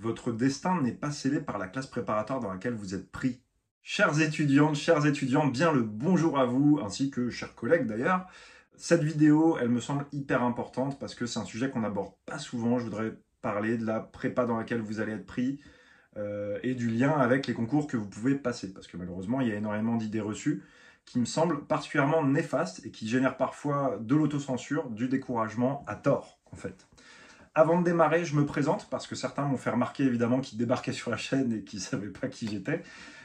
votre destin n'est pas scellé par la classe préparatoire dans laquelle vous êtes pris. Chères étudiantes, chers étudiants, bien le bonjour à vous, ainsi que chers collègues d'ailleurs. Cette vidéo, elle me semble hyper importante parce que c'est un sujet qu'on n'aborde pas souvent. Je voudrais parler de la prépa dans laquelle vous allez être pris et du lien avec les concours que vous pouvez passer. Parce que malheureusement, il y a énormément d'idées reçues qui me semblent particulièrement néfastes et qui génèrent parfois de l'autocensure, du découragement à tort en fait. Avant de démarrer, je me présente parce que certains m'ont fait remarquer évidemment qu'ils débarquaient sur la chaîne et qu'ils ne savaient pas qui j'étais.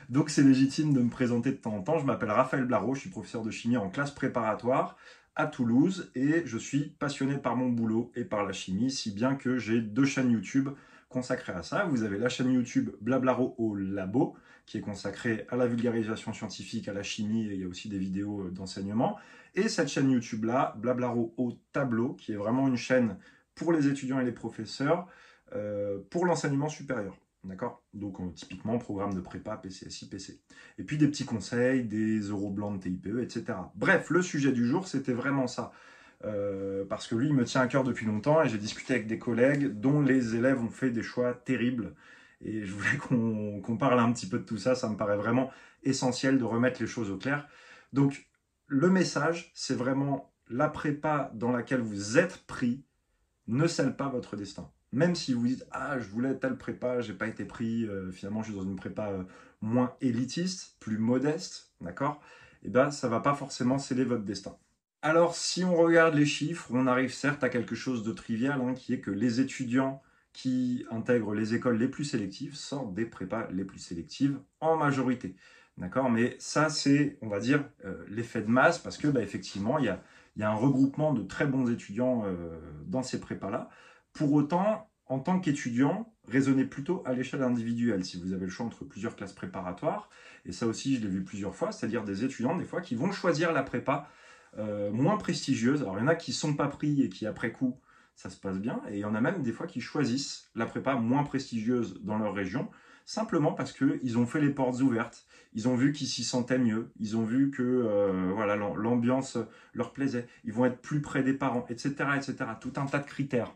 Donc c'est légitime de me présenter de temps en temps. Je m'appelle Raphaël Blaro, je suis professeur de chimie en classe préparatoire à Toulouse et je suis passionné par mon boulot et par la chimie, si bien que j'ai 2 chaînes YouTube consacrées à ça. Vous avez la chaîne YouTube Blablaro au labo, qui est consacrée à la vulgarisation scientifique, à la chimie, et il y a aussi des vidéos d'enseignement. Et cette chaîne YouTube-là, Blablaro au tableau, qui est vraiment une chaîne pour les étudiants et les professeurs, pour l'enseignement supérieur. D'accord? Donc typiquement programme de prépa, PCSI, PC. Et puis des petits conseils, des euros blancs de TIPE, etc. Bref, le sujet du jour, c'était vraiment ça. Parce que lui, il me tient à cœur depuis longtemps et j'ai discuté avec des collègues dont les élèves ont fait des choix terribles. Et je voulais qu'on parle un petit peu de tout ça. Ça me paraît vraiment essentiel de remettre les choses au clair. Donc, le message, c'est vraiment la prépa dans laquelle vous êtes pris ne scelle pas votre destin. Même si vous dites « Ah, je voulais telle prépa, j'ai pas été pris, finalement je suis dans une prépa moins élitiste, plus modeste, d'accord ?» Eh bien, ça va pas forcément sceller votre destin. Alors, si on regarde les chiffres, on arrive certes à quelque chose de trivial, qui est que les étudiants qui intègrent les écoles les plus sélectives sortent des prépas les plus sélectives en majorité. D'accord? Mais ça, c'est, on va dire, l'effet de masse, parce que, effectivement, il y a un regroupement de très bons étudiants dans ces prépas-là. Pour autant, en tant qu'étudiant, raisonnez plutôt à l'échelle individuelle. Si vous avez le choix entre plusieurs classes préparatoires, et ça aussi, je l'ai vu plusieurs fois, c'est-à-dire des étudiants, des fois, qui vont choisir la prépa moins prestigieuse. Alors, il y en a qui ne sont pas pris et qui, après coup, ça se passe bien. Et il y en a même des fois qui choisissent la prépa moins prestigieuse dans leur région, simplement parce qu'ils ont fait les portes ouvertes. Ils ont vu qu'ils s'y sentaient mieux. Ils ont vu que voilà, l'ambiance leur plaisait. Ils vont être plus près des parents, etc., etc. Tout un tas de critères.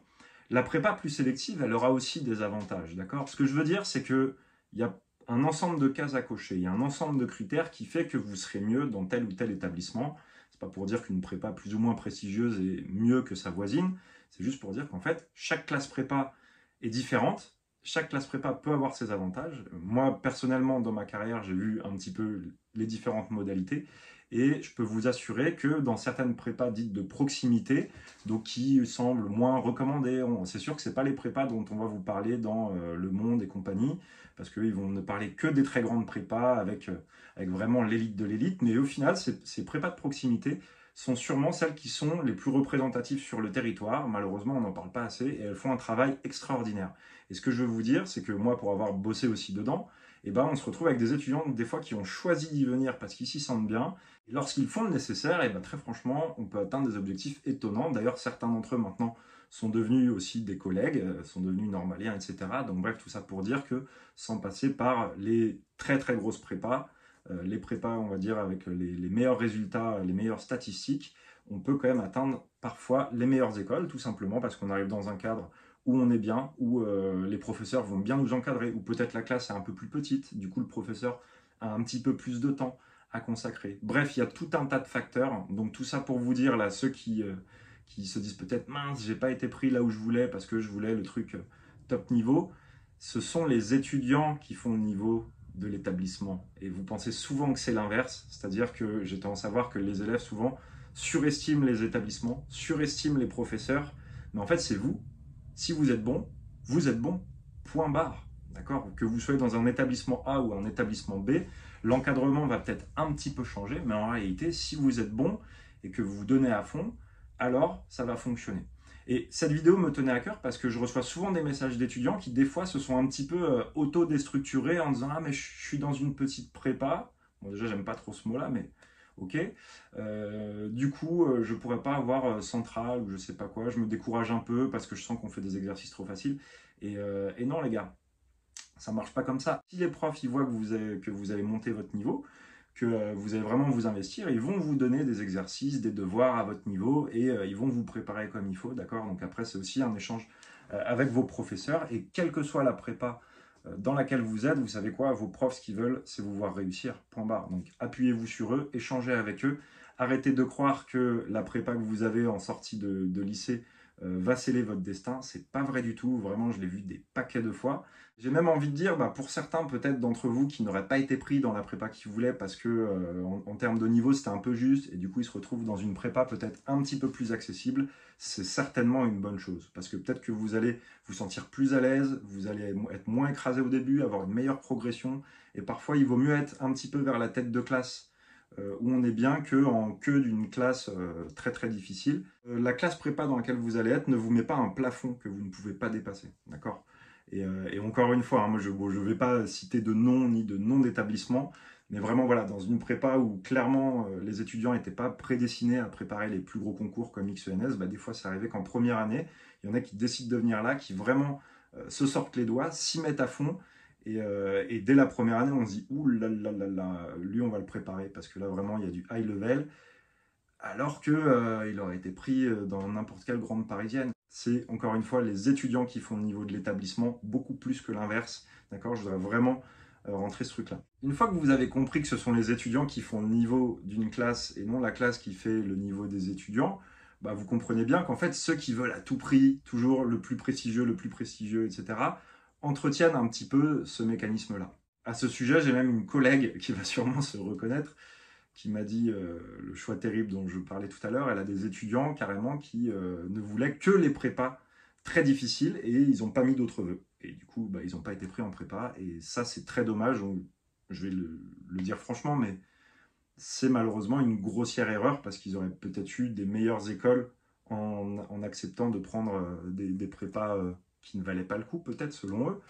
La prépa plus sélective, elle aura aussi des avantages. D'accord ? Ce que je veux dire, c'est qu'il y a un ensemble de cases à cocher. Il y a un ensemble de critères qui fait que vous serez mieux dans tel ou tel établissement. C'est pas pour dire qu'une prépa plus ou moins prestigieuse est mieux que sa voisine. C'est juste pour dire qu'en fait, chaque classe prépa est différente. Chaque classe prépa peut avoir ses avantages. Moi, personnellement, dans ma carrière, j'ai vu un petit peu les différentes modalités. Et je peux vous assurer que dans certaines prépas dites de proximité, donc qui semblent moins recommandées, c'est sûr que ce n'est pas les prépas dont on va vous parler dans Le Monde et compagnie, parce qu'ils vont ne parler que des très grandes prépas avec vraiment l'élite de l'élite. Mais au final, ces prépas de proximité sont sûrement celles qui sont les plus représentatives sur le territoire. Malheureusement, on n'en parle pas assez et elles font un travail extraordinaire. Et ce que je veux vous dire, c'est que moi, pour avoir bossé aussi dedans, on se retrouve avec des étudiants des fois qui ont choisi d'y venir parce qu'ils s'y sentent bien. Et lorsqu'ils font le nécessaire, très franchement, on peut atteindre des objectifs étonnants. D'ailleurs, certains d'entre eux maintenant sont devenus aussi des collègues, sont devenus normaliens, etc. Donc bref, tout ça pour dire que sans passer par les très très grosses prépas, les prépas, on va dire, avec les meilleurs résultats, les meilleures statistiques, on peut quand même atteindre parfois les meilleures écoles, tout simplement parce qu'on arrive dans un cadre où on est bien, où les professeurs vont bien nous encadrer, ou peut-être la classe est un peu plus petite, du coup le professeur a un petit peu plus de temps à consacrer. Bref, il y a tout un tas de facteurs, donc tout ça pour vous dire, là, ceux qui se disent peut-être « mince, j'ai pas été pris là où je voulais parce que je voulais le truc top niveau », ce sont les étudiants qui font le niveau de l'établissement. Et vous pensez souvent que c'est l'inverse, c'est-à-dire que j'ai tendance à voir que les élèves souvent surestiment les établissements, surestiment les professeurs, mais en fait c'est vous. Si vous êtes bon, point barre. D'accord ? Que vous soyez dans un établissement A ou un établissement B, l'encadrement va peut-être un petit peu changer, mais en réalité, si vous êtes bon et que vous vous donnez à fond, alors ça va fonctionner. Et cette vidéo me tenait à cœur parce que je reçois souvent des messages d'étudiants qui des fois se sont un petit peu auto-déstructurés en disant « Ah mais je suis dans une petite prépa ». Bon déjà j'aime pas trop ce mot-là, mais ok. Du coup je pourrais pas avoir centrale ou je sais pas quoi, je me décourage un peu parce que je sens qu'on fait des exercices trop faciles. Et non les gars, ça marche pas comme ça. Si les profs ils voient que vous avez monté votre niveau, que vous allez vraiment vous investir, ils vont vous donner des exercices, des devoirs à votre niveau et ils vont vous préparer comme il faut, d'accord ? Donc après, c'est aussi un échange avec vos professeurs. Et quelle que soit la prépa dans laquelle vous êtes, vous savez quoi, vos profs, ce qu'ils veulent, c'est vous voir réussir, point barre. Donc appuyez-vous sur eux, échangez avec eux. Arrêtez de croire que la prépa que vous avez en sortie de lycée va sceller votre destin. C'est pas vrai du tout, vraiment, je l'ai vu des paquets de fois. J'ai même envie de dire, pour certains peut-être d'entre vous qui n'auraient pas été pris dans la prépa qu'ils voulaient parce que en termes de niveau c'était un peu juste et du coup ils se retrouvent dans une prépa peut-être un petit peu plus accessible, c'est certainement une bonne chose parce que peut-être que vous allez vous sentir plus à l'aise, vous allez être moins écrasé au début, avoir une meilleure progression et parfois il vaut mieux être un petit peu vers la tête de classe où on est bien qu'en queue d'une classe très très difficile. La classe prépa dans laquelle vous allez être ne vous met pas un plafond que vous ne pouvez pas dépasser, d'accord ? Et encore une fois, moi je ne vais pas citer de nom ni de nom d'établissement, mais vraiment voilà, dans une prépa où clairement les étudiants n'étaient pas prédestinés à préparer les plus gros concours comme XENS, des fois c'est arrivé qu'en première année, il y en a qui décident de venir là, qui vraiment se sortent les doigts, s'y mettent à fond, et dès la première année on se dit ouh là là là là, lui on va le préparer, parce que là vraiment il y a du high level, alors qu'il aurait été pris dans n'importe quelle grande parisienne. C'est encore une fois les étudiants qui font le niveau de l'établissement, beaucoup plus que l'inverse. D'accord ? Je voudrais vraiment rentrer ce truc-là. Une fois que vous avez compris que ce sont les étudiants qui font le niveau d'une classe et non la classe qui fait le niveau des étudiants, vous comprenez bien qu'en fait, ceux qui veulent à tout prix, toujours le plus prestigieux, etc., entretiennent un petit peu ce mécanisme-là. À ce sujet, j'ai même une collègue qui va sûrement se reconnaître, qui m'a dit le choix terrible dont je parlais tout à l'heure. Elle a des étudiants carrément qui ne voulaient que les prépas très difficiles et ils n'ont pas mis d'autres vœux. Et du coup, ils n'ont pas été pris en prépa et ça, c'est très dommage. Donc, je vais le dire franchement, mais c'est malheureusement une grossière erreur parce qu'ils auraient peut-être eu des meilleures écoles en acceptant de prendre des prépas qui ne valaient pas le coup, peut-être selon eux.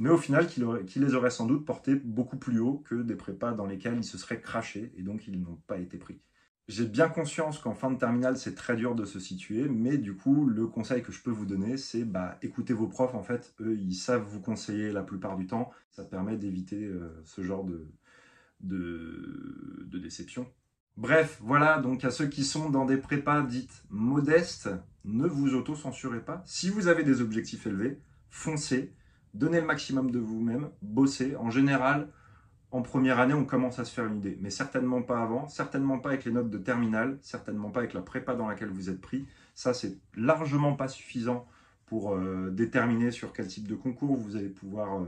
Mais au final, qui les aurait sans doute portés beaucoup plus haut que des prépas dans lesquels ils se seraient crachés et donc ils n'ont pas été pris. J'ai bien conscience qu'en fin de terminale, c'est très dur de se situer, mais du coup, le conseil que je peux vous donner, c'est écoutez vos profs, en fait, eux, ils savent vous conseiller la plupart du temps. Ça permet d'éviter ce genre de déception. Bref, voilà, donc à ceux qui sont dans des prépas dites modestes, ne vous auto-censurez pas. Si vous avez des objectifs élevés, foncez. Donnez le maximum de vous-même, bossez. En général, en première année, on commence à se faire une idée, mais certainement pas avant, certainement pas avec les notes de terminale, certainement pas avec la prépa dans laquelle vous êtes pris. Ça, c'est largement pas suffisant pour déterminer sur quel type de concours vous allez pouvoir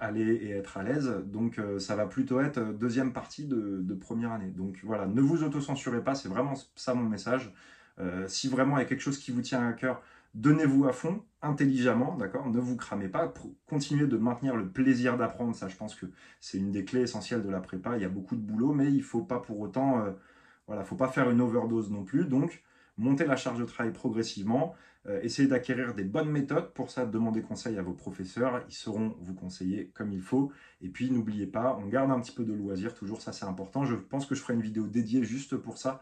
aller et être à l'aise. Donc, ça va plutôt être deuxième partie de première année. Donc voilà, ne vous auto-censurez pas, c'est vraiment ça mon message. Si vraiment il y a quelque chose qui vous tient à cœur, donnez-vous à fond, intelligemment, d'accord ? Ne vous cramez pas, continuez de maintenir le plaisir d'apprendre, ça je pense que c'est une des clés essentielles de la prépa, il y a beaucoup de boulot, mais il ne faut pas pour autant, faut pas faire une overdose non plus, donc montez la charge de travail progressivement, essayez d'acquérir des bonnes méthodes, pour ça demandez conseil à vos professeurs, ils sauront vous conseiller comme il faut, et puis n'oubliez pas, on garde un petit peu de loisir, toujours ça c'est important, je pense que je ferai une vidéo dédiée juste pour ça,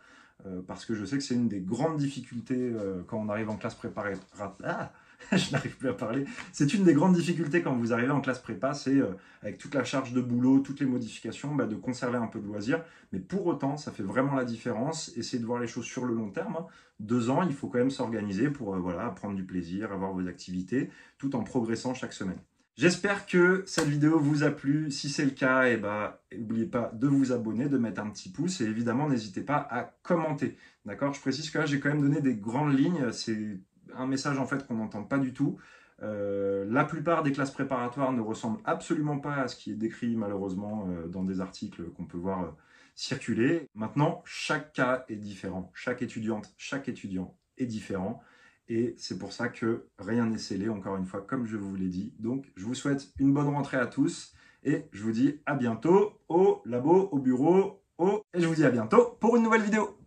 parce que je sais que c'est une des grandes difficultés quand on arrive en classe préparée. Je n'arrive plus à parler. C'est une des grandes difficultés quand vous arrivez en classe prépa, c'est avec toute la charge de boulot, toutes les modifications, de conserver un peu de loisir. Mais pour autant, ça fait vraiment la différence. Essayez de voir les choses sur le long terme. 2 ans, il faut quand même s'organiser pour prendre du plaisir, avoir vos activités, tout en progressant chaque semaine. J'espère que cette vidéo vous a plu. Si c'est le cas, n'oubliez pas de vous abonner, de mettre un petit pouce et évidemment, n'hésitez pas à commenter. D'accord ? Je précise que là, j'ai quand même donné des grandes lignes. C'est un message en fait qu'on n'entend pas du tout. La plupart des classes préparatoires ne ressemblent absolument pas à ce qui est décrit malheureusement dans des articles qu'on peut voir circuler. Maintenant, chaque cas est différent. Chaque étudiante, chaque étudiant est différent. Et c'est pour ça que rien n'est scellé, encore une fois, comme je vous l'ai dit. Donc, je vous souhaite une bonne rentrée à tous. Et je vous dis à bientôt au labo, au bureau, et je vous dis à bientôt pour une nouvelle vidéo.